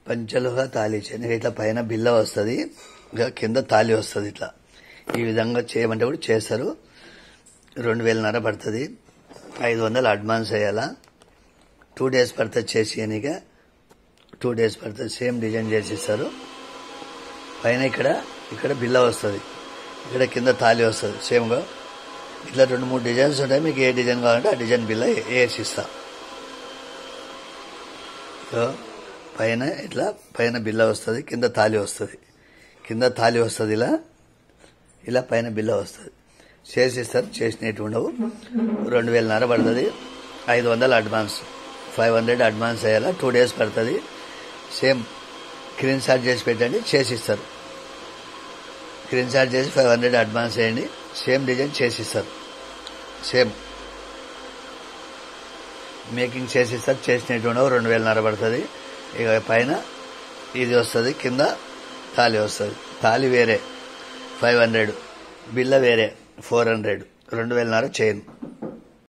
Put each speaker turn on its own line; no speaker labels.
పంచలోహ తాళి చైన్ ఇట్లా పైన బిల్ల వస్తుంది, కింద తాళి వస్తుంది. ఇట్లా ఈ విధంగా చేయమంటే కూడా చేస్తారు. 2,500 పడుతుంది. 500 అడ్వాన్స్ వేయాలా. 2 days పడుతుంది చేసి ఎనిక. 2 days పడుతుంది. సేమ్ డిజైన్ చేసిస్తారు. పైన ఇక్కడ బిల్ల వస్తుంది, ఇక్కడ కింద తాళి వస్తుంది. సేమ్గా ఇట్లా 2-3 డిజైన్స్ ఉంటాయి. మీకు ఏ డిజైన్ కావాలంటే ఆ డిజైన్ బిల్ల వేసిస్తా. పైన బిల్ల వస్తుంది, కింద తాళి వస్తుంది. ఇలా పైన బిల్ల వస్తుంది. చేసిస్తారు. చేసినట్టు ఉండవు. 2,500 పడుతుంది. 500 అడ్వాన్స్, 500 అడ్వాన్స్ వేయాలా. 2 days పడుతుంది. సేమ్ స్క్రీన్ షాట్ చేసి పెట్టండి, చేసిస్తారు. స్క్రీన్ షాట్ చేసి 500 అడ్వాన్స్ వేయండి. సేమ్ డిజైన్ చేసిస్తారు. సేమ్ మేకింగ్ చేసిస్తారు. చేసినట్టు ఉండవు. 2,500 పడుతుంది. ఇక పైన ఇది వస్తుంది, కింద తాళి వస్తుంది. తాళి వేరే 500, బిల్ల వేరే 400. 2,500 చైన్.